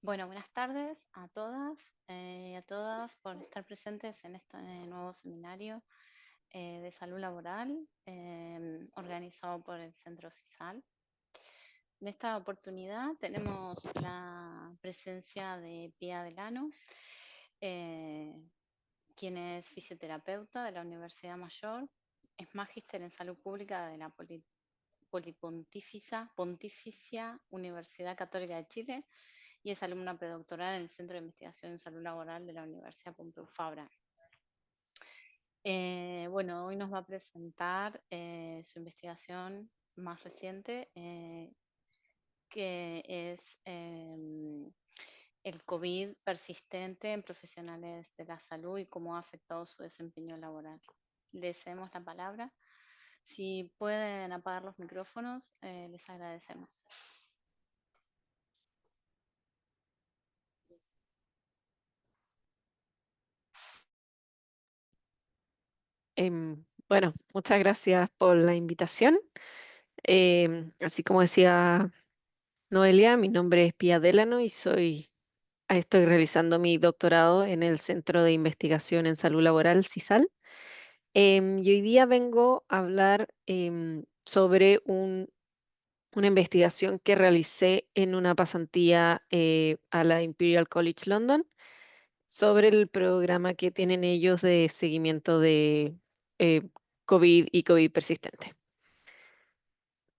Bueno, buenas tardes a todas y a todas por estar presentes en este nuevo seminario de salud laboral organizado por el Centro CISAL. En esta oportunidad tenemos la presencia de Pía Delano, eh, quien es fisioterapeuta de la Universidad Mayor, es magíster en salud pública de la Pontificia Universidad Católica de Chile y es alumna predoctoral en el Centro de Investigación en Salud Laboral de la Universidad Pompeu Fabra. Bueno, hoy nos va a presentar su investigación más reciente, que es el COVID persistente en profesionales de la salud y cómo ha afectado su desempeño laboral. Le cedemos la palabra. Si pueden apagar los micrófonos, les agradecemos. Bueno, muchas gracias por la invitación. Así como decía Noelia, mi nombre es Pía Delano y estoy realizando mi doctorado en el Centro de Investigación en Salud Laboral, CISAL. Y hoy día vengo a hablar sobre una investigación que realicé en una pasantía a la Imperial College London sobre el programa que tienen ellos de seguimiento de eh, COVID y COVID persistente.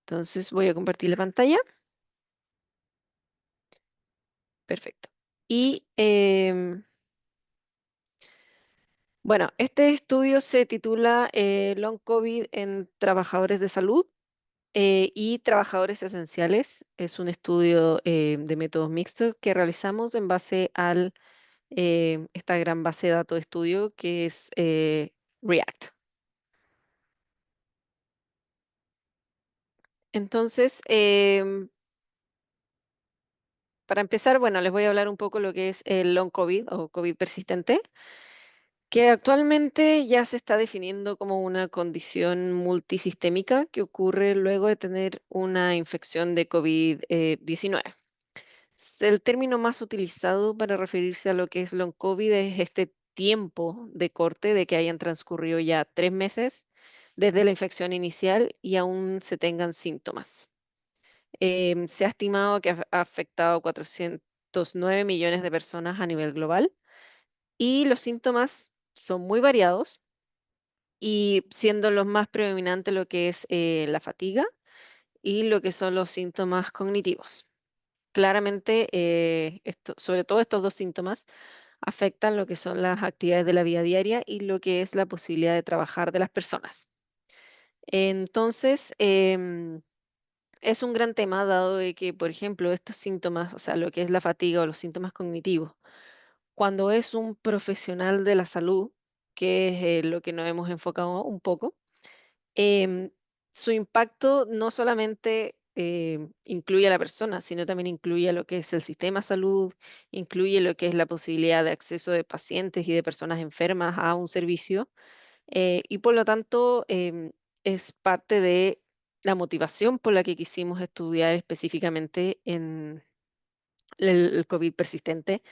Entonces voy a compartir la pantalla. Perfecto. Y bueno, este estudio se titula Long COVID en trabajadores de salud y trabajadores esenciales. Es un estudio de métodos mixtos que realizamos en base a esta gran base de datos de estudio que es REACT. Entonces, para empezar, bueno, les voy a hablar un poco lo que es el long COVID o COVID persistente, que actualmente ya se está definiendo como una condición multisistémica que ocurre luego de tener una infección de COVID-19. El término más utilizado para referirse a lo que es long COVID es este tiempo de corte de que hayan transcurrido ya 3 meses desde la infección inicial y aún se tengan síntomas. Se ha estimado que ha afectado a 409 millones de personas a nivel global y los síntomas son muy variados y siendo los más predominantes lo que es la fatiga y lo que son los síntomas cognitivos. Claramente, sobre todo estos dos síntomas afectan lo que son las actividades de la vida diaria y lo que es la posibilidad de trabajar de las personas. Entonces, es un gran tema dado de que, por ejemplo, estos síntomas, o sea, lo que es la fatiga o los síntomas cognitivos, cuando es un profesional de la salud, que es lo que nos hemos enfocado un poco, em, su impacto no solamente incluye a la persona, sino también incluye a lo que es el sistema de salud, incluye lo que es la posibilidad de acceso de pacientes y de personas enfermas a un servicio, y por lo tanto es parte de la motivación por la que quisimos estudiar específicamente en el COVID persistente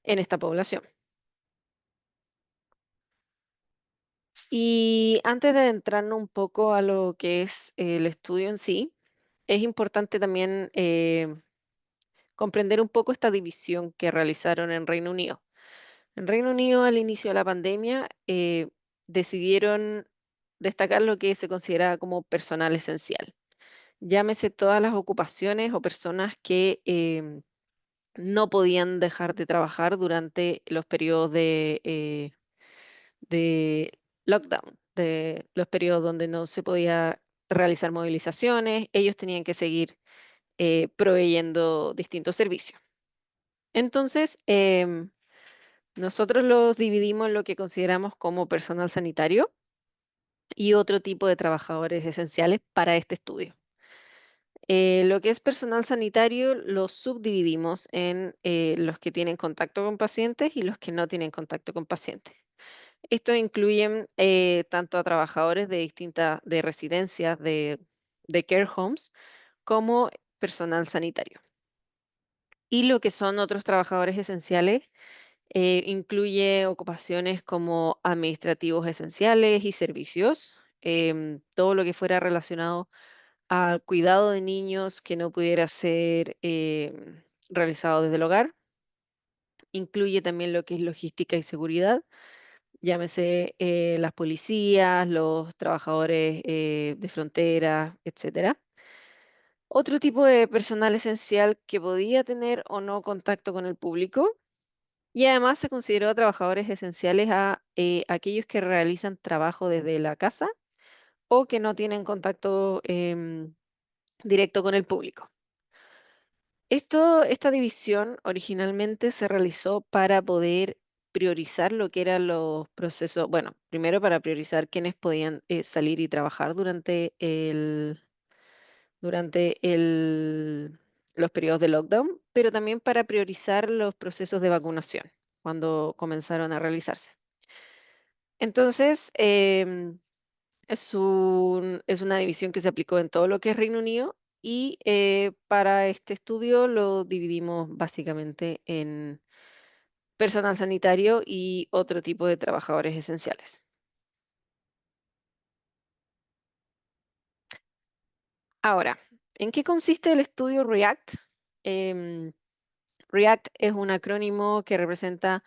en esta población. Y antes de adentrarnos un poco a lo que es el estudio en sí, es importante también comprender un poco esta división que realizaron en Reino Unido. En Reino Unido, al inicio de la pandemia, decidieron destacar lo que se consideraba como personal esencial. Llámese todas las ocupaciones o personas que no podían dejar de trabajar durante los periodos de lockdown, de los periodos donde no se podía realizar movilizaciones, ellos tenían que seguir proveyendo distintos servicios. Entonces, nosotros los dividimos en lo que consideramos como personal sanitario y otro tipo de trabajadores esenciales para este estudio. Lo que es personal sanitario lo subdividimos en los que tienen contacto con pacientes y los que no tienen contacto con pacientes. Esto incluyen tanto a trabajadores de distintas, de residencias, de care homes, como personal sanitario. Y lo que son otros trabajadores esenciales incluye ocupaciones como administrativos esenciales y servicios, todo lo que fuera relacionado al cuidado de niños que no pudiera ser realizado desde el hogar. Incluye también lo que es logística y seguridad, llámese las policías, los trabajadores de frontera, etcétera. Otro tipo de personal esencial que podía tener o no contacto con el público y además se consideró trabajadores esenciales a aquellos que realizan trabajo desde la casa o que no tienen contacto directo con el público. Esta división originalmente se realizó para poder priorizar lo que eran los procesos, bueno, primero para priorizar quiénes podían salir y trabajar durante los periodos de lockdown, pero también para priorizar los procesos de vacunación cuando comenzaron a realizarse. Entonces, es una división que se aplicó en todo lo que es Reino Unido y para este estudio lo dividimos básicamente en personal sanitario y otro tipo de trabajadores esenciales. Ahora, ¿en qué consiste el estudio REACT? Em, REACT es un acrónimo que representa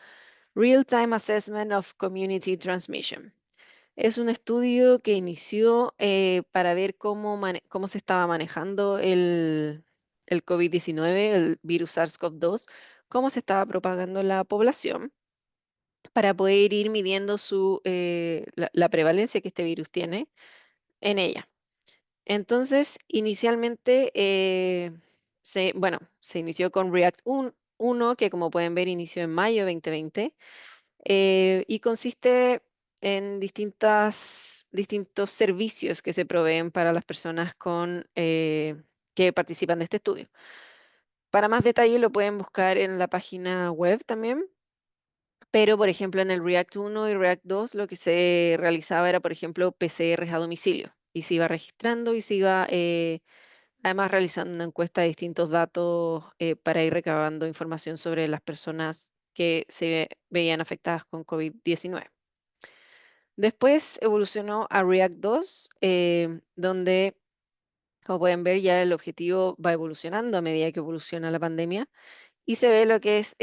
Real Time Assessment of Community Transmission. Es un estudio que inició para ver cómo se estaba manejando el COVID-19, el virus SARS-CoV-2, cómo se estaba propagando en la población, para poder ir midiendo la prevalencia que este virus tiene en ella. Entonces, inicialmente, bueno, se inició con React 1, que como pueden ver inició en mayo de 2020 y consiste en distintos servicios que se proveen para las personas que participan de este estudio. Para más detalle lo pueden buscar en la página web también, pero por ejemplo en el React 1 y React 2 lo que se realizaba era, por ejemplo, PCRs a domicilio y se iba registrando y se iba además realizando una encuesta de distintos datos para ir recabando información sobre las personas que se veían afectadas con COVID-19. Después evolucionó a React 2, donde, como pueden ver, ya el objetivo va evolucionando a medida que evoluciona la pandemia y se ve lo que es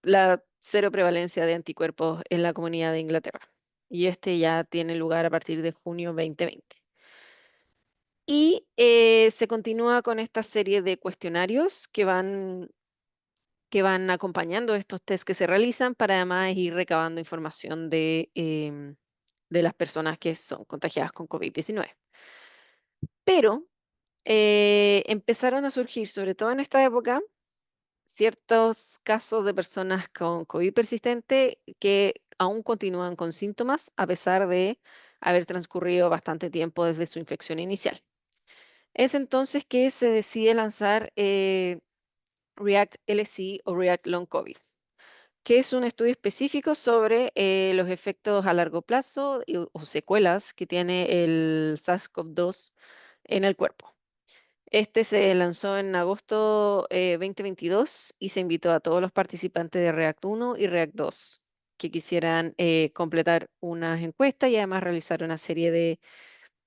la cero prevalencia de anticuerpos en la comunidad de Inglaterra. Y este ya tiene lugar a partir de junio 2020. Y se continúa con esta serie de cuestionarios que van acompañando estos test que se realizan para además ir recabando información de las personas que son contagiadas con COVID-19. Pero empezaron a surgir, sobre todo en esta época, ciertos casos de personas con COVID persistente que aún continúan con síntomas a pesar de haber transcurrido bastante tiempo desde su infección inicial. Es entonces que se decide lanzar React LC o React Long COVID, que es un estudio específico sobre los efectos a largo plazo o secuelas que tiene el SARS-CoV-2 en el cuerpo. Este se lanzó en agosto 2022 y se invitó a todos los participantes de React 1 y React 2 que quisieran completar unas encuestas y además realizar una serie de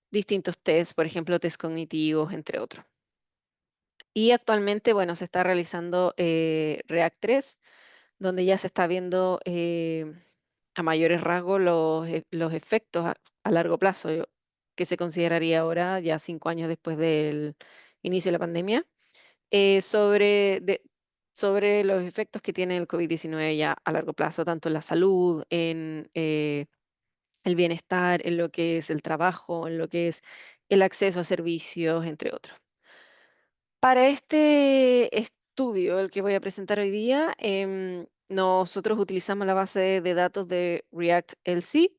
distintos tests, por ejemplo, test cognitivos, entre otros. Y actualmente, bueno, se está realizando React 3, donde ya se está viendo a mayores rasgos los efectos a largo plazo, que se consideraría ahora, ya 5 años después del inicio de la pandemia, eh, sobre, de- sobre los efectos que tiene el COVID-19 ya a largo plazo, tanto en la salud, en el bienestar, en lo que es el trabajo, en lo que es el acceso a servicios, entre otros. Para este estudio, el que voy a presentar hoy día, nosotros utilizamos la base de datos de React LC,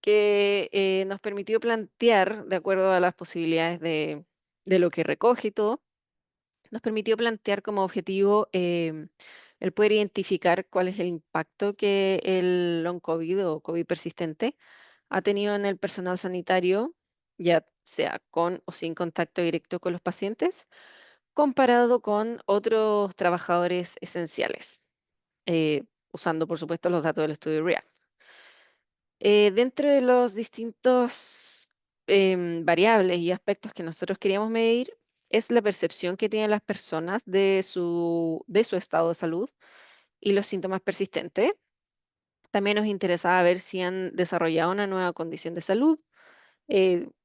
que nos permitió plantear, de acuerdo a las posibilidades de lo que recoge y todo, nos permitió plantear como objetivo el poder identificar cuál es el impacto que el long COVID o COVID persistente ha tenido en el personal sanitario, ya sea con o sin contacto directo con los pacientes, comparado con otros trabajadores esenciales, usando, por supuesto, los datos del estudio REACT. Dentro de los distintos variables y aspectos que nosotros queríamos medir, es la percepción que tienen las personas de su estado de salud y los síntomas persistentes. También nos interesaba ver si han desarrollado una nueva condición de salud,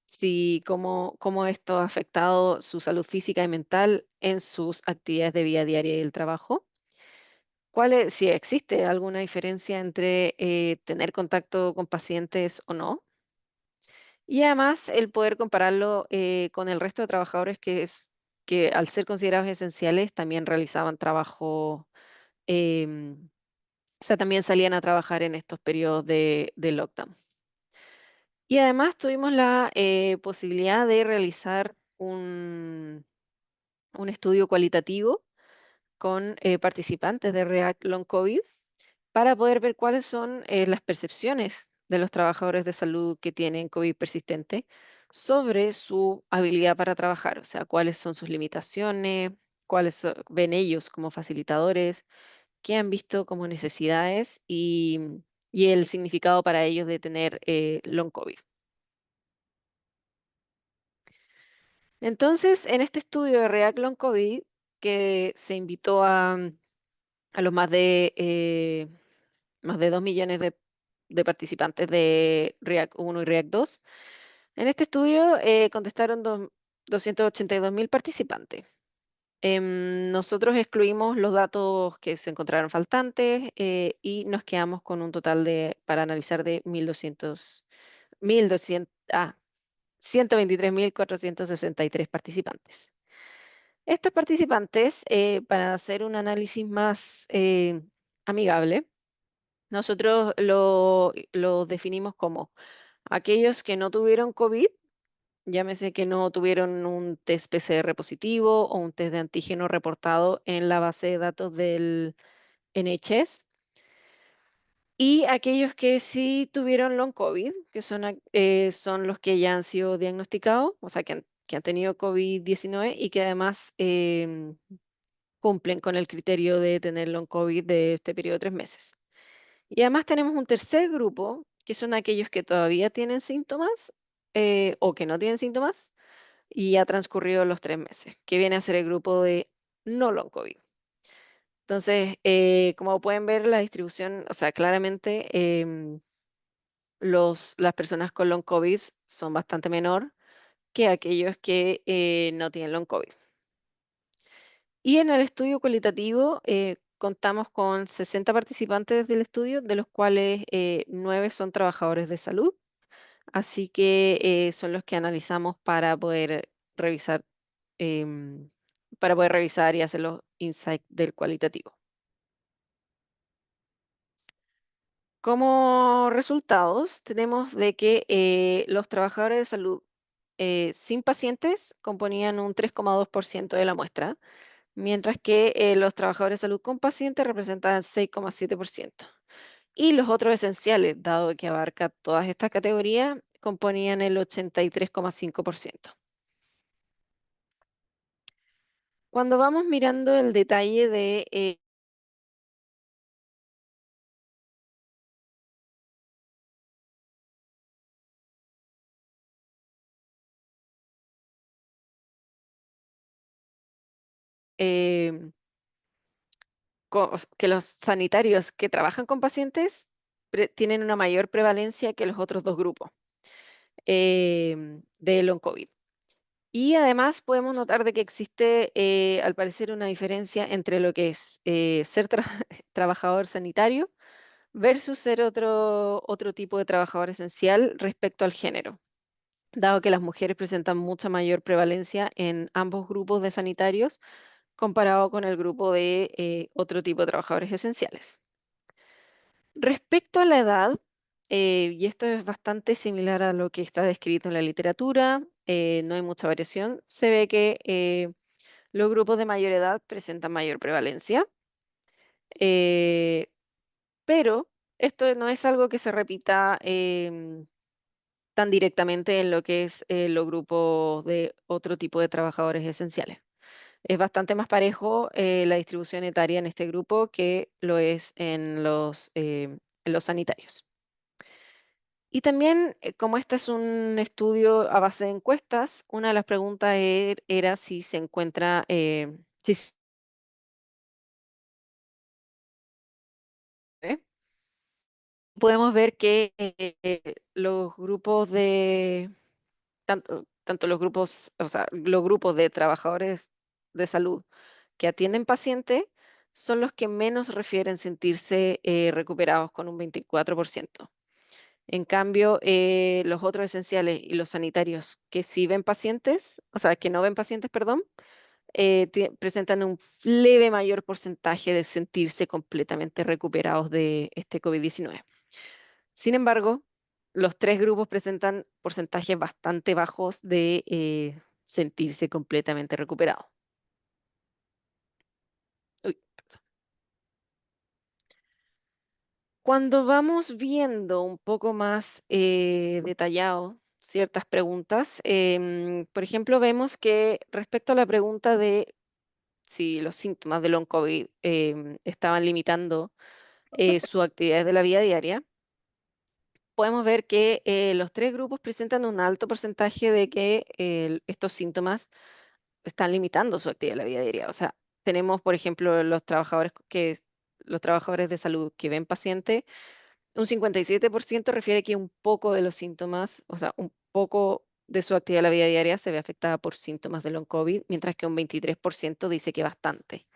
si cómo esto ha afectado su salud física y mental en sus actividades de vida diaria y el trabajo. Si existe alguna diferencia entre tener contacto con pacientes o no. Y además el poder compararlo con el resto de trabajadores que al ser considerados esenciales también realizaban trabajo, em, o sea, también salían a trabajar en estos periodos de lockdown. Y además tuvimos la posibilidad de realizar un estudio cualitativo con participantes de React Long COVID para poder ver cuáles son las percepciones de los trabajadores de salud que tienen COVID persistente sobre su habilidad para trabajar, o sea, cuáles son sus limitaciones, ven ellos como facilitadores, qué han visto como necesidades y el significado para ellos de tener long COVID. Entonces, en este estudio de React Long COVID, que se invitó a los más de 2 millones de participantes de React 1 y React 2, en este estudio contestaron 282.000 participantes. Nosotros excluimos los datos que se encontraron faltantes y nos quedamos con un total para analizar de 123.463 participantes. Estos participantes, para hacer un análisis más amigable, nosotros lo definimos como aquellos que no tuvieron COVID, llámese que no tuvieron un test PCR positivo o un test de antígeno reportado en la base de datos del NHS, y aquellos que sí tuvieron long COVID, que son los que ya han sido diagnosticados, o sea, que han tenido COVID-19 y que además cumplen con el criterio de tener long COVID de este periodo de 3 meses. Y además tenemos un tercer grupo, que son aquellos que todavía tienen síntomas o que no tienen síntomas y ya transcurrido los 3 meses, que viene a ser el grupo de no long COVID. Entonces, como pueden ver, la distribución, o sea, claramente las personas con long COVID son bastante menor que aquellos que no tienen long COVID. Y en el estudio cualitativo contamos con 60 participantes del estudio, de los cuales 9 son trabajadores de salud, así que son los que analizamos revisar, em, para poder revisar y hacer los insights del cualitativo. Como resultados, tenemos de que los trabajadores de salud sin pacientes componían un 3,2% de la muestra, mientras que los trabajadores de salud con pacientes representaban 6,7%. Y los otros esenciales, dado que abarca todas estas categorías, componían el 83,5%. Cuando vamos mirando el detalle de em, que los sanitarios que trabajan con pacientes tienen una mayor prevalencia que los otros dos grupos de long COVID. Y además podemos notar de que existe, al parecer, una diferencia entre lo que es ser trabajador sanitario versus ser otro tipo de trabajador esencial respecto al género, dado que las mujeres presentan mucha mayor prevalencia en ambos grupos de sanitarios comparado con el grupo de otro tipo de trabajadores esenciales. Respecto a la edad, y esto es bastante similar a lo que está descrito en la literatura, no hay mucha variación, se ve que los grupos de mayor edad presentan mayor prevalencia, eh, pero esto no es algo que se repita tan directamente en lo que es los grupos de otro tipo de trabajadores esenciales. Es bastante más parejo la distribución etaria en este grupo que lo es en los sanitarios. Y también, como este es un estudio a base de encuestas, una de las preguntas era si se encuentra, si s- ¿eh? Podemos ver que los grupos tanto los grupos, o sea, los grupos de trabajadores de salud que atienden pacientes son los que menos refieren sentirse recuperados con un 24%. En cambio, los otros esenciales y los sanitarios que sí ven pacientes, o sea, que no ven pacientes, perdón, presentan un leve mayor porcentaje de sentirse completamente recuperados de este COVID-19. Sin embargo, los tres grupos presentan porcentajes bastante bajos de sentirse completamente recuperado. Uy, perdón. Cuando vamos viendo un poco más detallado ciertas preguntas, por ejemplo, vemos que respecto a la pregunta de si los síntomas de long COVID estaban limitando sus actividades de la vida diaria, podemos ver que los tres grupos presentan un alto porcentaje de que estos síntomas están limitando su actividad en la vida diaria. O sea, tenemos, por ejemplo, los trabajadores de salud que ven pacientes, un 57% refiere que un poco de los síntomas, o sea, un poco de su actividad en la vida diaria se ve afectada por síntomas de long COVID, mientras que un 23% dice que bastante.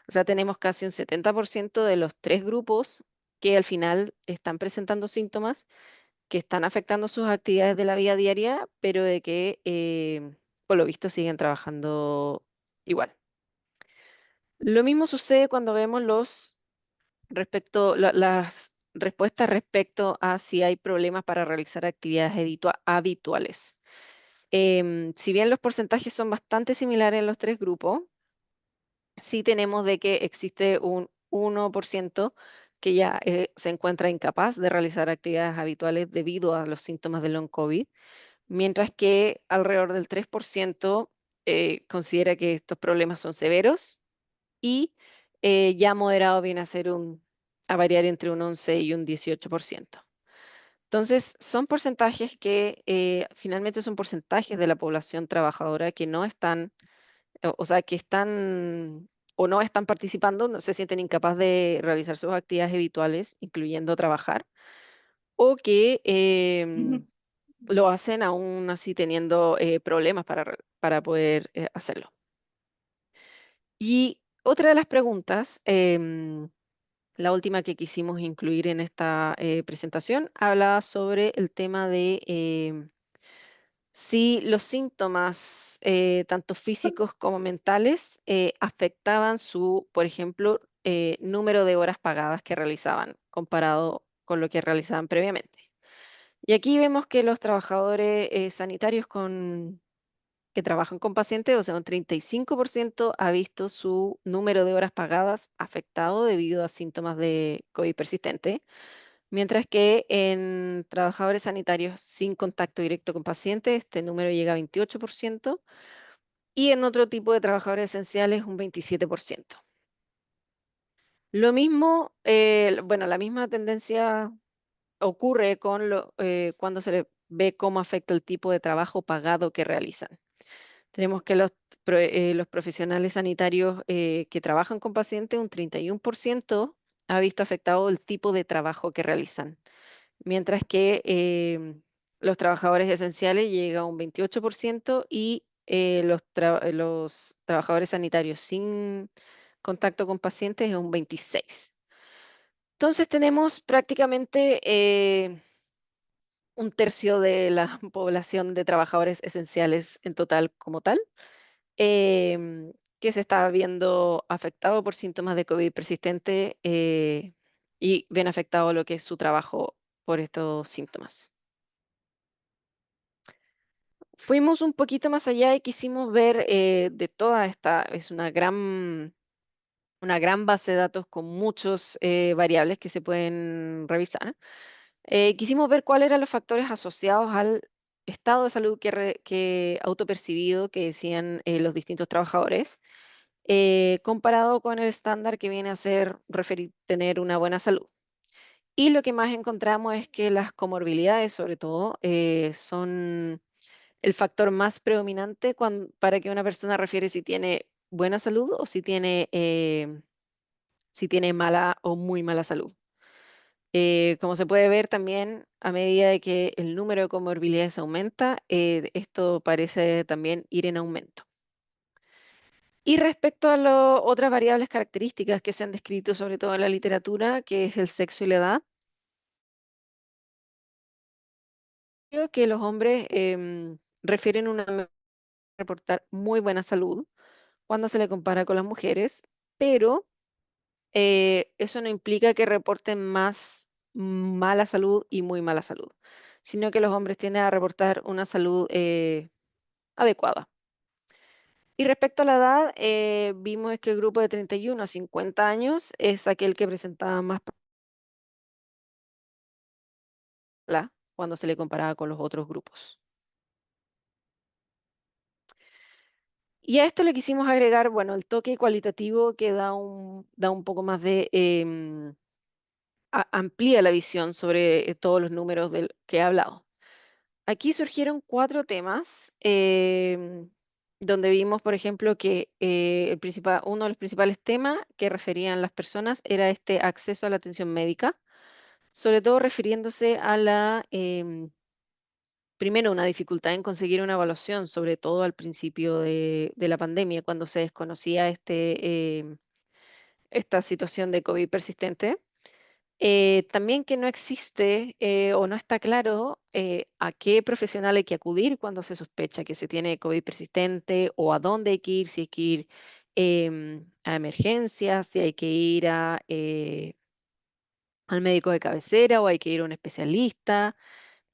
O sea, tenemos casi un 70% de los tres grupos que al final están presentando síntomas que están afectando sus actividades de la vida diaria, pero de que por lo visto siguen trabajando igual. Lo mismo sucede cuando vemos las respuestas respecto a si hay problemas para realizar actividades habituales. Si bien los porcentajes son bastante similares en los tres grupos, sí tenemos de que existe un 1% que ya se encuentra incapaz de realizar actividades habituales debido a los síntomas de long COVID, mientras que alrededor del 3% considera que estos problemas son severos y ya moderado viene a variar entre un 11 y un 18%. Entonces, son porcentajes que finalmente son porcentajes de la población trabajadora que no están, o sea, que están o no están participando, no se sienten incapaz de realizar sus actividades habituales, incluyendo trabajar, o que lo hacen aún así teniendo problemas para poder hacerlo. Y otra de las preguntas, la última que quisimos incluir en esta presentación, habla sobre el tema de si los síntomas, tanto físicos como mentales, afectaban su, por ejemplo, número de horas pagadas que realizaban comparado con lo que realizaban previamente. Y aquí vemos que los trabajadores sanitarios que trabajan con pacientes, o sea, un 35% ha visto su número de horas pagadas afectado debido a síntomas de COVID persistente, mientras que en trabajadores sanitarios sin contacto directo con pacientes, este número llega a 28% y en otro tipo de trabajadores esenciales un 27%. Lo mismo, bueno, la misma tendencia ocurre cuando se le ve cómo afecta el tipo de trabajo pagado que realizan. Tenemos que los profesionales sanitarios que trabajan con pacientes, un 31% ha visto afectado el tipo de trabajo que realizan, mientras que los trabajadores esenciales llega a un 28% y los trabajadores sanitarios sin contacto con pacientes es un 26%. Entonces tenemos prácticamente un tercio de la población de trabajadores esenciales en total como tal que se está viendo afectado por síntomas de COVID persistente y ven afectado lo que es su trabajo por estos síntomas. Fuimos un poquito más allá y quisimos ver de toda esta, es una gran base de datos con muchos variables que se pueden revisar. Quisimos ver cuáles eran los factores asociados al estado de salud que autopercibido que decían los distintos trabajadores. comparado con el estándar que viene a ser tener una buena salud. Y lo que más encontramos es que las comorbilidades, sobre todo, son el factor más predominante para que una persona refiere si tiene buena salud o si tiene mala o muy mala salud. Como se puede ver también, a medida de que el número de comorbilidades aumenta, esto parece también ir en aumento. Y respecto a otras variables características que se han descrito, sobre todo en la literatura, que es el sexo y la edad, creo que los hombres refieren reportar muy buena salud cuando se le compara con las mujeres, pero eso no implica que reporten más mala salud y muy mala salud, sino que los hombres tienden a reportar una salud adecuada. Y respecto a la edad, vimos que el grupo de 31 a 50 años es aquel que presentaba más cuando se le comparaba con los otros grupos. Y a esto le quisimos agregar, bueno, el toque cualitativo que da un poco más de, amplía la visión sobre todos los números que he hablado. Aquí surgieron cuatro temas donde vimos, por ejemplo, que uno de los principales temas que referían las personas era este acceso a la atención médica, sobre todo refiriéndose a primero, una dificultad en conseguir una evaluación, sobre todo al principio de la pandemia, cuando se desconocía esta situación de COVID persistente. También que no existe o no está claro a qué profesional hay que acudir cuando se sospecha que se tiene COVID persistente o a dónde hay que ir, si hay que ir a emergencias, si hay que ir al médico de cabecera o hay que ir a un especialista.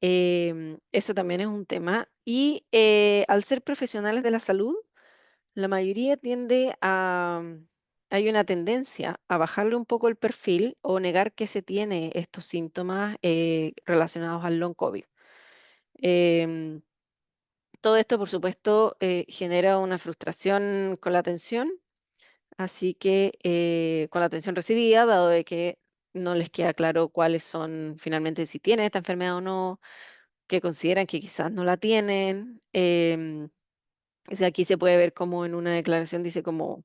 Eso también es un tema. Y al ser profesionales de la salud, la mayoría hay una tendencia a bajarle un poco el perfil o negar que se tiene estos síntomas relacionados al long COVID. Em, Todo esto, por supuesto, genera una frustración con la atención, así que con la atención recibida, dado de que no les queda claro cuáles son finalmente si tienen esta enfermedad o no, que consideran que quizás no la tienen. O sea, aquí se puede ver como en una declaración dice como,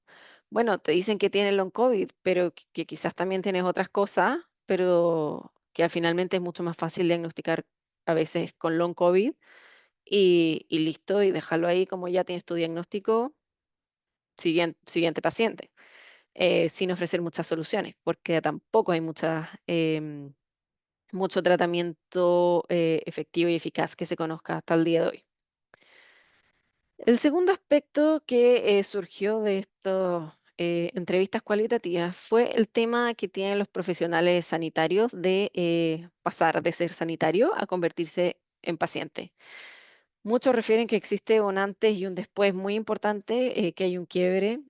bueno, te dicen que tienes long COVID, pero que quizás también tienes otras cosas, pero que finalmente es mucho más fácil diagnosticar a veces con long COVID y listo, y dejarlo ahí como ya tienes tu diagnóstico, siguiente paciente, sin ofrecer muchas soluciones, porque tampoco hay mucho tratamiento efectivo y eficaz que se conozca hasta el día de hoy. El segundo aspecto que surgió de estas entrevistas cualitativas fue el tema que tienen los profesionales sanitarios de pasar de ser sanitario a convertirse en paciente. Muchos refieren que existe un antes y un después muy importante, que hay un quiebre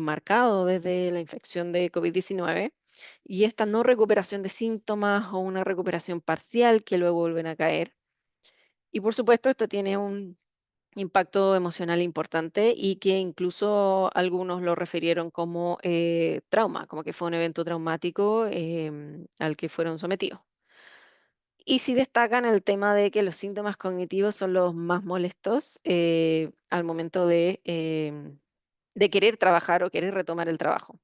marcado desde la infección de COVID-19 y esta no recuperación de síntomas o una recuperación parcial que luego vuelven a caer. Y por supuesto, esto tiene un impacto emocional importante y que incluso algunos lo refirieron como trauma, como que fue un evento traumático al que fueron sometidos. Y sí destacan el tema de que los síntomas cognitivos son los más molestos al momento de querer trabajar o querer retomar el trabajo.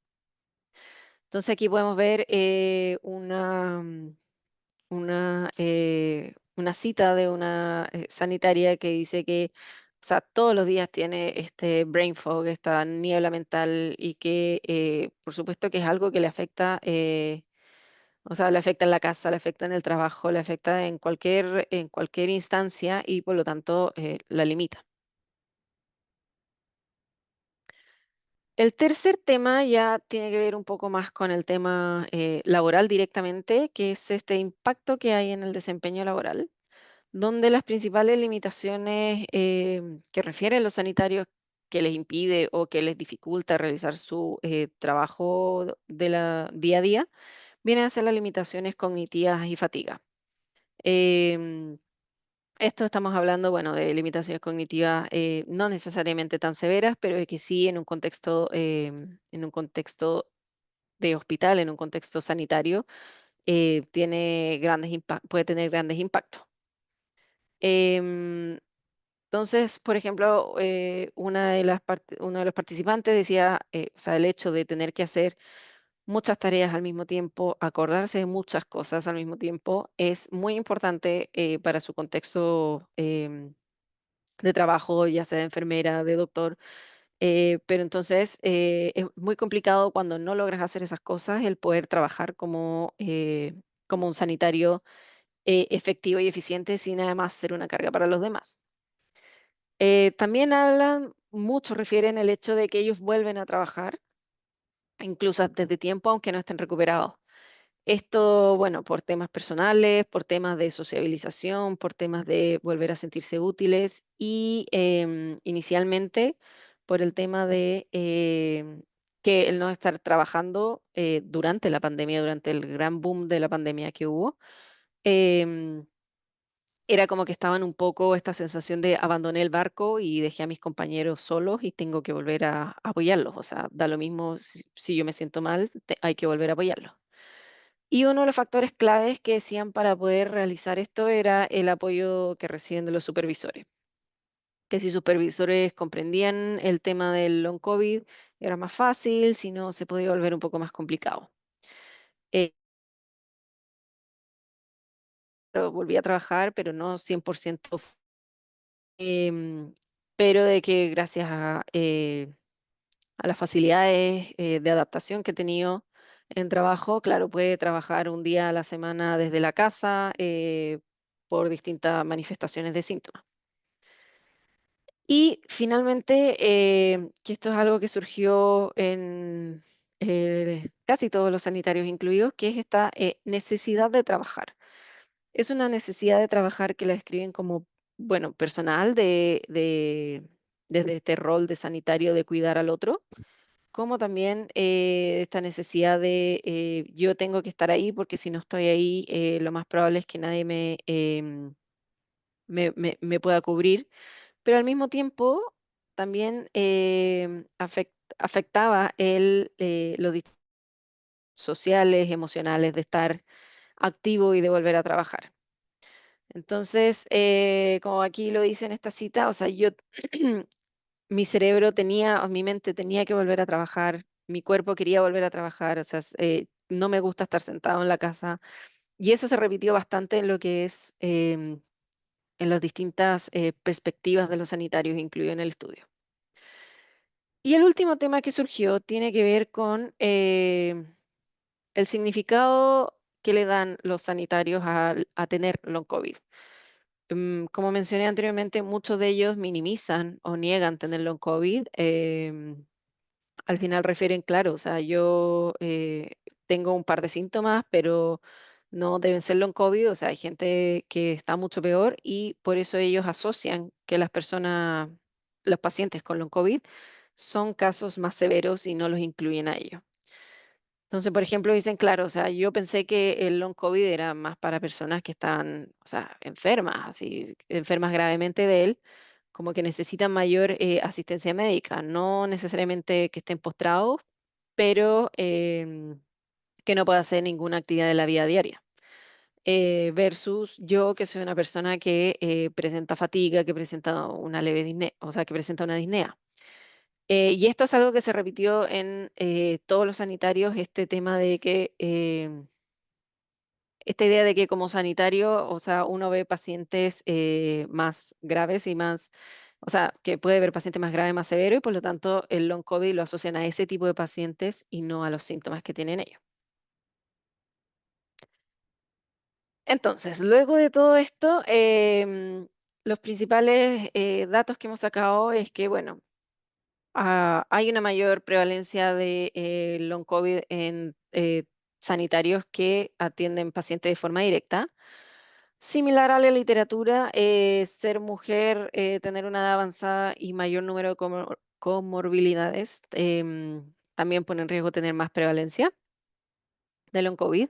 Entonces aquí podemos ver una cita de una sanitaria que dice que, o sea, todos los días tiene este brain fog, esta niebla mental y que, por supuesto que es algo que le afecta, o sea, le afecta en la casa, le afecta en el trabajo, le afecta en cualquier instancia y por lo tanto la limita. El tercer tema ya tiene que ver un poco más con el tema laboral directamente, que es este impacto que hay en el desempeño laboral, donde las principales limitaciones que refieren los sanitarios que les impide o que les dificulta realizar su trabajo de la día a día, vienen a ser las limitaciones cognitivas y fatiga. Em, Esto estamos hablando, bueno, de limitaciones cognitivas no necesariamente tan severas, pero de que sí en un contexto de hospital, en un contexto sanitario, puede tener grandes impactos. Em, entonces, por ejemplo, uno de los participantes decía, o sea, el hecho de tener que hacer muchas tareas al mismo tiempo, acordarse de muchas cosas al mismo tiempo, es muy importante para su contexto de trabajo, ya sea de enfermera, de doctor. Pero entonces es muy complicado cuando no logras hacer esas cosas el poder trabajar como un sanitario efectivo y eficiente sin además ser una carga para los demás. También hablan, muchos refieren el hecho de que ellos vuelven a trabajar, incluso antes de tiempo, aunque no estén recuperados. Esto, bueno, por temas personales, por temas de sociabilización, por temas de volver a sentirse útiles y inicialmente por el tema de que el no estar trabajando durante la pandemia, durante el gran boom de la pandemia que hubo, em, era como que estaban un poco esta sensación de abandoné el barco y dejé a mis compañeros solos y tengo que volver a apoyarlos. O sea, da lo mismo si yo me siento mal, hay que volver a apoyarlos. Y uno de los factores claves que decían para poder realizar esto era el apoyo que reciben de los supervisores. Que si supervisores comprendían el tema del long COVID, era más fácil, si no, se podía volver un poco más complicado. Eh, pero volví a trabajar, pero no 100%, em, pero de que gracias a las facilidades de adaptación que he tenido en trabajo, claro, puede trabajar un día a la semana desde la casa por distintas manifestaciones de síntomas. Y finalmente, que esto es algo que surgió en casi todos los sanitarios incluidos, que es esta necesidad de trabajar. Es una necesidad de trabajar que la describen como, bueno, personal desde este rol de sanitario de cuidar al otro, como también esta necesidad de yo tengo que estar ahí porque si no estoy ahí, lo más probable es que nadie me pueda cubrir, pero al mismo tiempo también afectaba los sociales, emocionales de estar activo y de volver a trabajar. Entonces, como aquí lo dice en esta cita, o sea, mi cerebro tenía, o mi mente tenía que volver a trabajar, mi cuerpo quería volver a trabajar, o sea, no me gusta estar sentado en la casa. Y eso se repitió bastante en lo que es, en las distintas perspectivas de los sanitarios, incluido en el estudio. Y el último tema que surgió tiene que ver con el significado que le dan los sanitarios a tener long COVID. Como mencioné anteriormente, muchos de ellos minimizan o niegan tener long COVID. Al final refieren, claro, o sea, yo tengo un par de síntomas, pero no deben ser long COVID, o sea, hay gente que está mucho peor y por eso ellos asocian que los pacientes con long COVID son casos más severos y no los incluyen a ellos. Entonces, por ejemplo, dicen, claro, o sea, yo pensé que el long COVID era más para personas que están, o sea, enfermas, así, enfermas gravemente de él, como que necesitan mayor asistencia médica, no necesariamente que estén postrados, pero que no pueda hacer ninguna actividad de la vida diaria. Versus yo, que soy una persona que presenta fatiga, que presenta una leve disnea, o sea, que presenta una disnea. Y esto es algo que se repitió en todos los sanitarios, este tema de que, esta idea de que como sanitario, o sea, uno ve pacientes más graves y más, o sea, que puede ver pacientes más graves, más severos, y por lo tanto el long COVID lo asocian a ese tipo de pacientes y no a los síntomas que tienen ellos. Entonces, luego de todo esto, los principales datos que hemos sacado es que, bueno, hay una mayor prevalencia de long COVID en sanitarios que atienden pacientes de forma directa. Similar a la literatura, ser mujer, tener una edad avanzada y mayor número de comorbilidades también pone en riesgo tener más prevalencia de long COVID.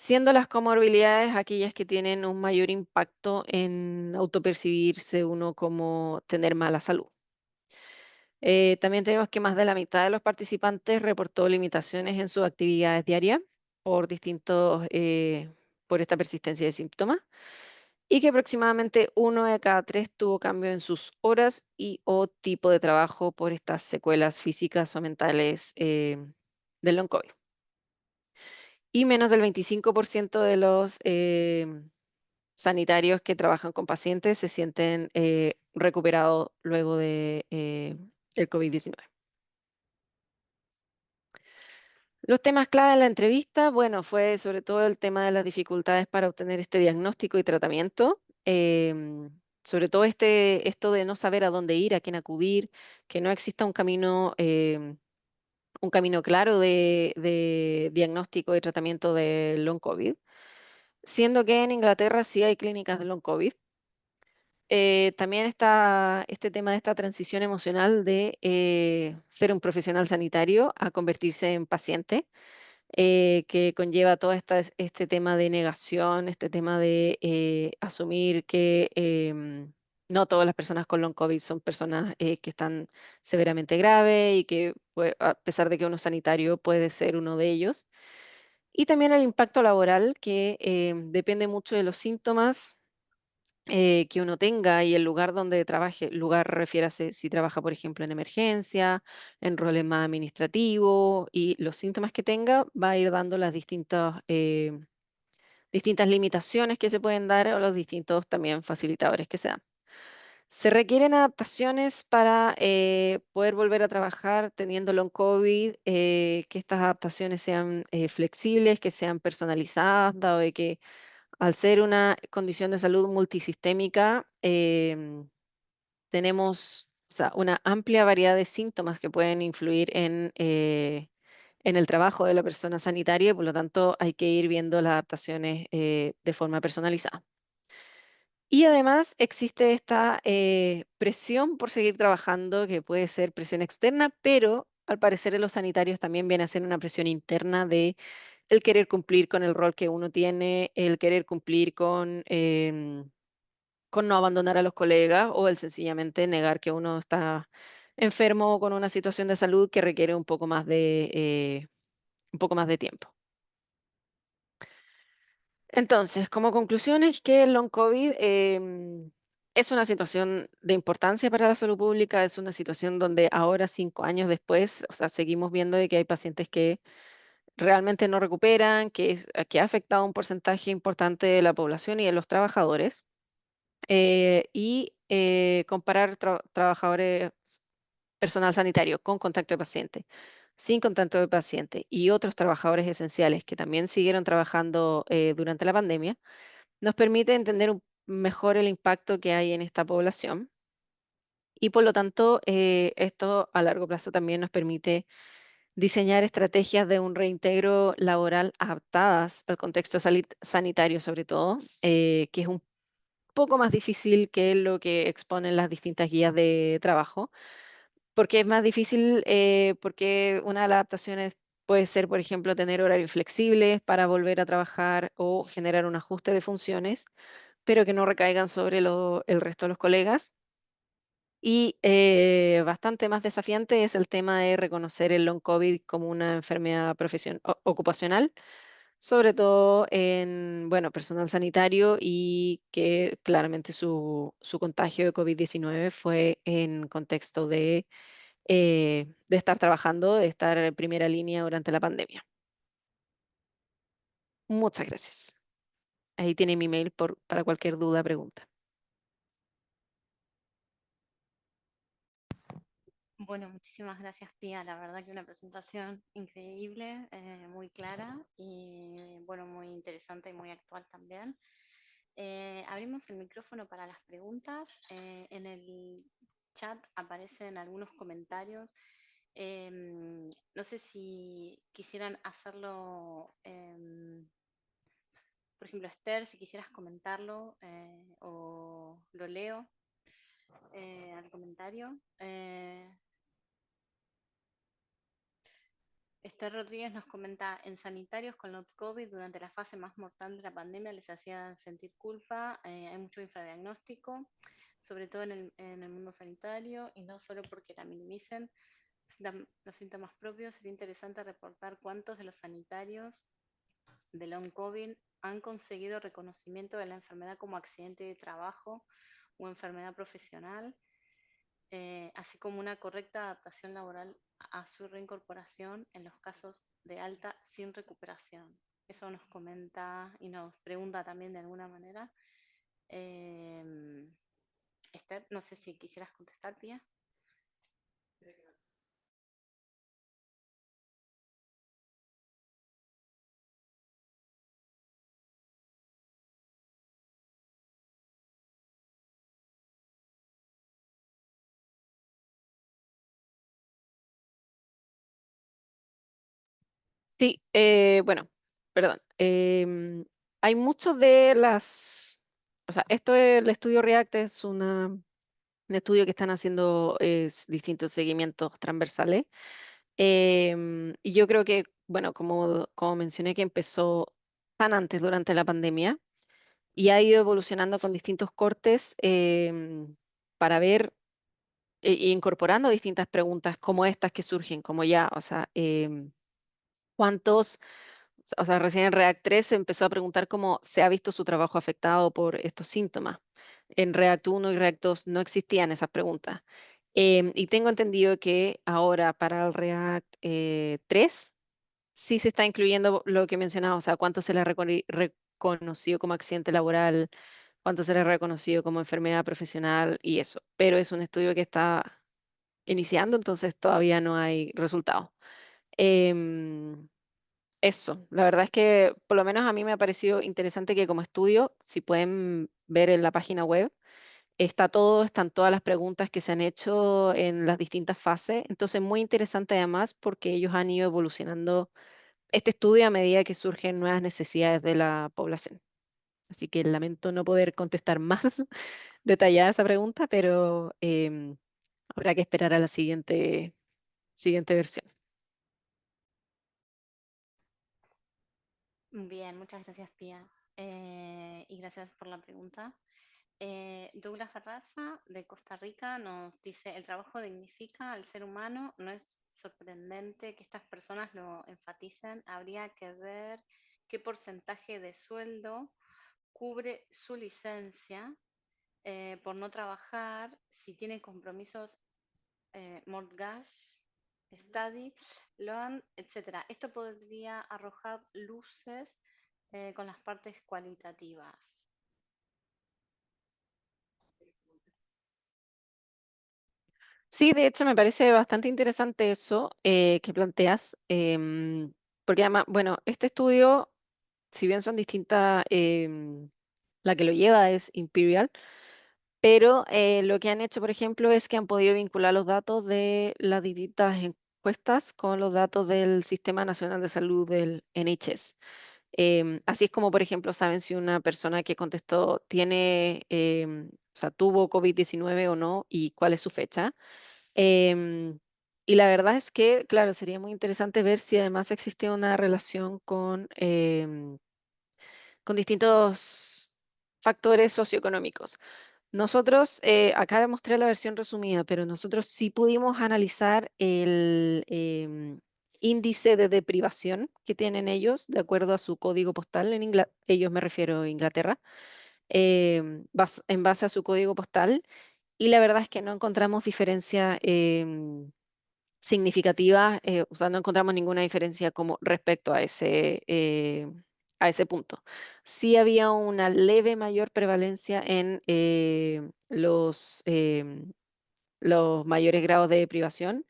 siendo las comorbilidades aquellas que tienen un mayor impacto en autopercibirse uno como tener mala salud. También tenemos que más de la mitad de los participantes reportó limitaciones en sus actividades diarias por por esta persistencia de síntomas y que aproximadamente uno de cada tres tuvo cambio en sus horas y o tipo de trabajo por estas secuelas físicas o mentales del long COVID. Y menos del 25% de los sanitarios que trabajan con pacientes se sienten recuperados luego de el COVID-19. Los temas clave en la entrevista, bueno, fue sobre todo el tema de las dificultades para obtener este diagnóstico y tratamiento, sobre todo esto de no saber a dónde ir, a quién acudir, que no exista un camino claro de diagnóstico y tratamiento del long COVID, siendo que en Inglaterra sí hay clínicas de long COVID. También está este tema de esta transición emocional de ser un profesional sanitario a convertirse en paciente, que conlleva todo este tema de negación, este tema de asumir que no todas las personas con long COVID son personas que están severamente graves y que a pesar de que uno es sanitario puede ser uno de ellos. Y también el impacto laboral que depende mucho de los síntomas que uno tenga y el lugar donde trabaje. Lugar, refiérase si trabaja, por ejemplo, en emergencia, en roles más administrativos y los síntomas que tenga, va a ir dando las distintas limitaciones que se pueden dar o los distintos también facilitadores que se dan. Se requieren adaptaciones para poder volver a trabajar teniendo long COVID, que estas adaptaciones sean flexibles, que sean personalizadas, dado de que al ser una condición de salud multisistémica, tenemos, o sea, una amplia variedad de síntomas que pueden influir en el trabajo de la persona sanitaria y por lo tanto hay que ir viendo las adaptaciones de forma personalizada. Y además existe esta presión por seguir trabajando, que puede ser presión externa, pero al parecer en los sanitarios también viene a ser una presión interna de el querer cumplir con el rol que uno tiene, el querer cumplir con no abandonar a los colegas o el sencillamente negar que uno está enfermo o con una situación de salud que requiere un poco más de tiempo. Entonces, como conclusión es que el long COVID es una situación de importancia para la salud pública, es una situación donde ahora, 5 años después, o sea, seguimos viendo de que hay pacientes que realmente no recuperan, que ha afectado a un porcentaje importante de la población y de los trabajadores. Comparar trabajadores, personal sanitario con contacto de paciente, sin contacto de paciente y otros trabajadores esenciales que también siguieron trabajando durante la pandemia, nos permite entender mejor el impacto que hay en esta población y por lo tanto esto a largo plazo también nos permite diseñar estrategias de un reintegro laboral adaptadas al contexto sanitario sobre todo, que es un poco más difícil que lo que exponen las distintas guías de trabajo, porque es más difícil, porque una de las adaptaciones puede ser, por ejemplo, tener horarios flexibles para volver a trabajar o generar un ajuste de funciones, pero que no recaigan sobre el resto de los colegas. Y bastante más desafiante es el tema de reconocer el long COVID como una enfermedad ocupacional, sobre todo en, bueno, personal sanitario y que claramente su contagio de COVID-19 fue en contexto de estar trabajando, de estar en primera línea durante la pandemia. Muchas gracias. Ahí tiene mi mail para cualquier duda, pregunta. Bueno, muchísimas gracias, Pía. La verdad que una presentación increíble, muy clara y bueno, muy interesante y muy actual también. Abrimos el micrófono para las preguntas. En el chat aparecen algunos comentarios. No sé si quisieran hacerlo, por ejemplo, Esther, si quisieras comentarlo o lo leo al comentario. Esther Rodríguez nos comenta, en sanitarios con los COVID durante la fase más mortal de la pandemia les hacía sentir culpa, hay mucho infradiagnóstico, sobre todo en el mundo sanitario, y no solo porque la minimicen los síntomas propios. Sería interesante reportar cuántos de los sanitarios de long COVID han conseguido reconocimiento de la enfermedad como accidente de trabajo o enfermedad profesional, así como una correcta adaptación laboral a su reincorporación en los casos de alta sin recuperación. Eso nos comenta y nos pregunta también de alguna manera. Eh, Esther, no sé si quisieras contestar, Pía. Sí, bueno, perdón. Hay muchos de o sea, esto el estudio React es un estudio que están haciendo distintos seguimientos transversales. Y yo creo que, bueno, como mencioné que empezó tan antes durante la pandemia y ha ido evolucionando con distintos cortes para ver e incorporando distintas preguntas como estas que surgen, como ya, o sea, ¿cuántos? O sea, recién en React 3 se empezó a preguntar cómo se ha visto su trabajo afectado por estos síntomas. En React 1 y React 2 no existían esas preguntas. Y tengo entendido que ahora para el React 3 sí se está incluyendo lo que mencionaba, o sea, cuánto se le ha reconocido como accidente laboral, cuánto se le ha reconocido como enfermedad profesional y eso. Pero es un estudio que está iniciando, entonces todavía no hay resultados. Em, Eso, la verdad es que por lo menos a mí me ha parecido interesante que como estudio, si pueden ver en la página web, está todo, están todas las preguntas que se han hecho en las distintas fases. Entonces, muy interesante además porque ellos han ido evolucionando este estudio a medida que surgen nuevas necesidades de la población. Así que lamento no poder contestar más detallada esa pregunta, pero habrá que esperar a la siguiente versión. Bien, muchas gracias, Pía. Y gracias por la pregunta. Douglas Ferraza, de Costa Rica, nos dice, el trabajo dignifica al ser humano, no es sorprendente que estas personas lo enfaticen, habría que ver qué porcentaje de sueldo cubre su licencia por no trabajar, si tiene compromisos mortgage, study, loan, etcétera. Esto podría arrojar luces con las partes cualitativas. Sí, de hecho me parece bastante interesante eso que planteas, porque además, bueno, este estudio, si bien son distintas, la que lo lleva es Imperial, pero lo que han hecho, por ejemplo, es que han podido vincular los datos de las distintas encuestas con los datos del Sistema Nacional de Salud del NHS. Así es como, por ejemplo, saben si una persona que contestó tiene, o sea, tuvo COVID-19 o no y cuál es su fecha. Em, y la verdad es que, claro, sería muy interesante ver si además existe una relación con distintos factores socioeconómicos. Nosotros, acá mostré la versión resumida, pero nosotros sí pudimos analizar el índice de deprivación que tienen ellos de acuerdo a su código postal en Inglaterra, ellos me refiero a Inglaterra, en base a su código postal, y la verdad es que no encontramos diferencia significativa, o sea, no encontramos ninguna diferencia como respecto a ese punto. Sí había una leve mayor prevalencia en los mayores grados de privación,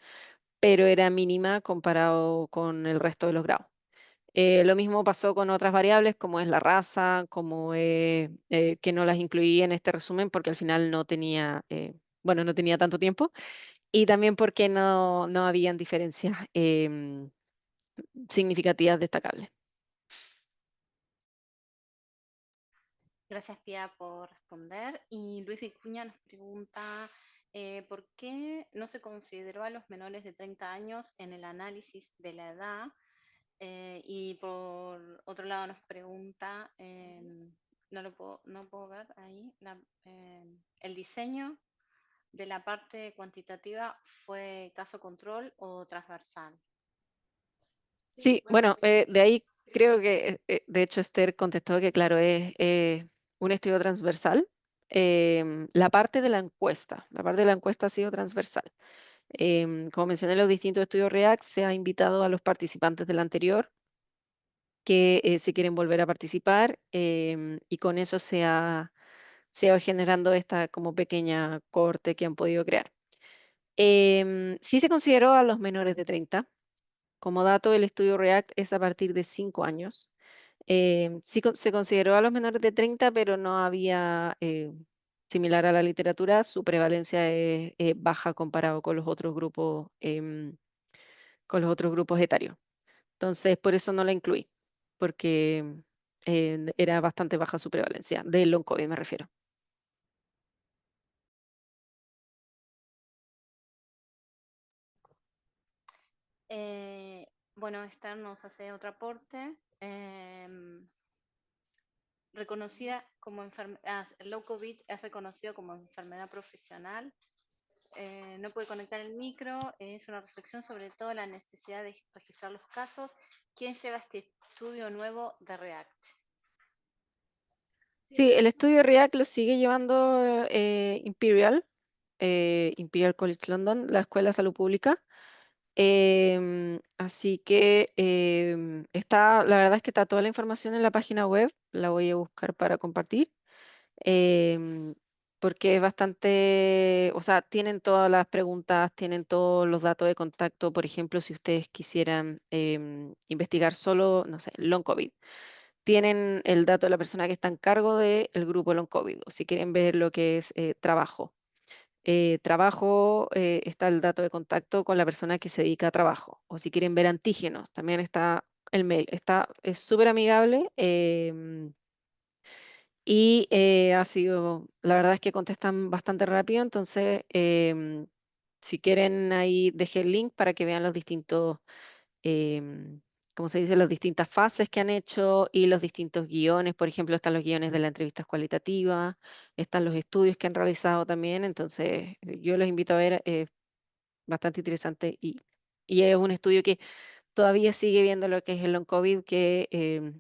pero era mínima comparado con el resto de los grados. Lo mismo pasó con otras variables como es la raza, que no las incluí en este resumen porque al final no tenía, bueno, no tenía tanto tiempo y también porque no habían diferencias significativas destacables. Gracias, Pia, por responder. Y Luis Vicuña nos pregunta, ¿Por qué no se consideró a los menores de 30 años en el análisis de la edad? Y por otro lado nos pregunta, no puedo ver ahí, el diseño de la parte cuantitativa fue caso control o transversal. Sí, bueno, de ahí creo que, de hecho, Esther contestó que, claro, es un estudio transversal. La parte de la encuesta ha sido transversal. Como mencioné, los distintos estudios REACT se ha invitado a los participantes del anterior que si quieren volver a participar y con eso se va generando esta como pequeña corte que han podido crear. Sí se consideró a los menores de 30. Como dato, el estudio REACT es a partir de 5 años. Sí se consideró a los menores de 30, pero no había, similar a la literatura, su prevalencia es baja comparado con los otros grupos etarios. Entonces, por eso no la incluí, porque era bastante baja su prevalencia, del long COVID me refiero. Eh, bueno, Esther nos hace otro aporte. Reconocida como enfermedad, el low COVID es reconocido como enfermedad profesional. No puede conectar el micro, es una reflexión sobre todo la necesidad de registrar los casos. ¿Quién lleva este estudio nuevo de REACT? Sí, el estudio REACT lo sigue llevando Imperial College London, la Escuela de Salud Pública. Así que la verdad es que está toda la información en la página web, la voy a buscar para compartir, em, porque es bastante, o sea, tienen todas las preguntas, tienen todos los datos de contacto, por ejemplo, si ustedes quisieran investigar solo, no sé, long COVID, tienen el dato de la persona que está en cargo del grupo long COVID, o si quieren ver lo que es trabajo, está el dato de contacto con la persona que se dedica a trabajo. O si quieren ver antígenos, también está el mail. Es súper amigable y la verdad es que contestan bastante rápido. Entonces, si quieren, ahí dejé el link para que vean los distintos, em, ¿cómo se dice? Las distintas fases que han hecho y los distintos guiones. Por ejemplo, están los guiones de las entrevistas cualitativas, están los estudios que han realizado también. Entonces, yo los invito a ver, bastante interesante y es un estudio que todavía sigue viendo lo que es el long COVID, que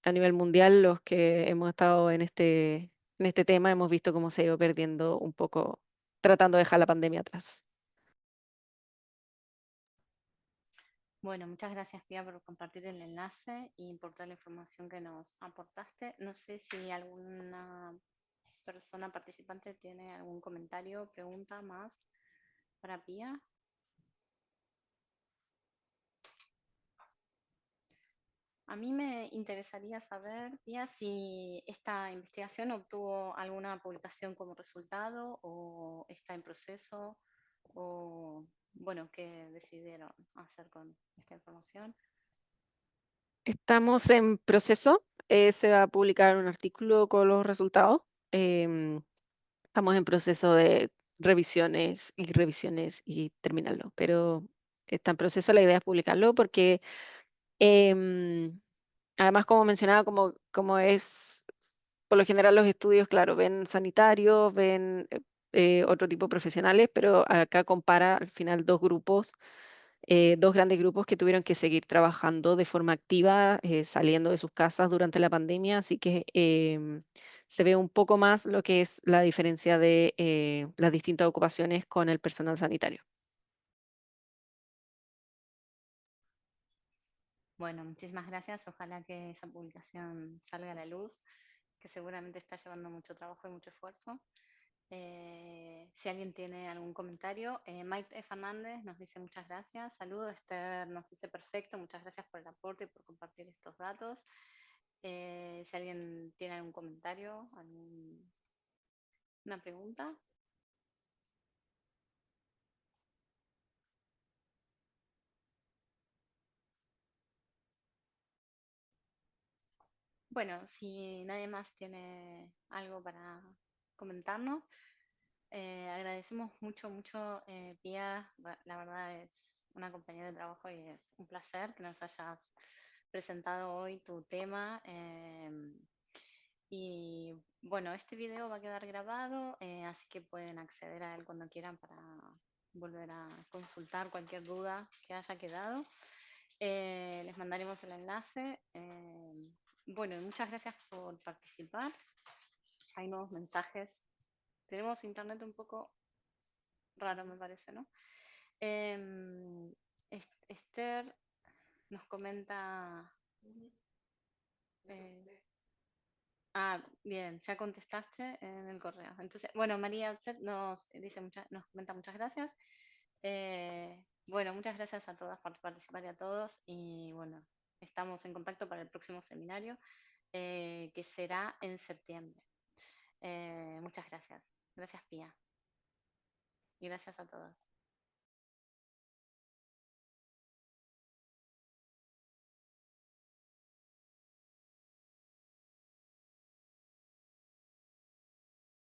a nivel mundial los que hemos estado en este tema hemos visto cómo se ha ido perdiendo un poco tratando de dejar la pandemia atrás. Bueno, muchas gracias, Pia, por compartir el enlace y por toda la información que nos aportaste. No sé si alguna persona participante tiene algún comentario, pregunta más para Pia. A mí me interesaría saber, Pia, si esta investigación obtuvo alguna publicación como resultado o está en proceso o, bueno, qué decidieron hacer con esta información. Estamos en proceso, se va a publicar un artículo con los resultados. Estamos en proceso de revisiones y terminarlo, pero está en proceso. La idea es publicarlo porque em, además, como mencionaba, como es, por lo general los estudios, claro, ven sanitarios, ven otro tipo de profesionales, pero acá compara al final dos grandes grupos que tuvieron que seguir trabajando de forma activa, saliendo de sus casas durante la pandemia, así que se ve un poco más lo que es la diferencia de las distintas ocupaciones con el personal sanitario. Bueno, muchísimas gracias. Ojalá que esa publicación salga a la luz, que seguramente está llevando mucho trabajo y mucho esfuerzo. Si alguien tiene algún comentario, Maite Fernández nos dice muchas gracias. Saludos, Esther nos dice perfecto, muchas gracias por el aporte y por compartir estos datos. Si alguien tiene algún comentario, alguna pregunta. Bueno, si nadie más tiene algo para comentarnos, Agradecemos mucho, mucho, Pía. La verdad es una compañera de trabajo y es un placer que nos hayas presentado hoy tu tema. Y bueno, este video va a quedar grabado, así que pueden acceder a él cuando quieran para volver a consultar cualquier duda que haya quedado. Les mandaremos el enlace. Bueno, y muchas gracias por participar. Hay nuevos mensajes. Tenemos internet un poco raro, me parece, ¿no? Esther nos comenta. eh, Bien, ya contestaste en el correo. Entonces, bueno, María Outset nos dice nos comenta muchas gracias. Bueno, muchas gracias a todas por participar y a todos. Y bueno, estamos en contacto para el próximo seminario, que será en septiembre. Muchas gracias. Gracias, Pía. Y gracias a todos.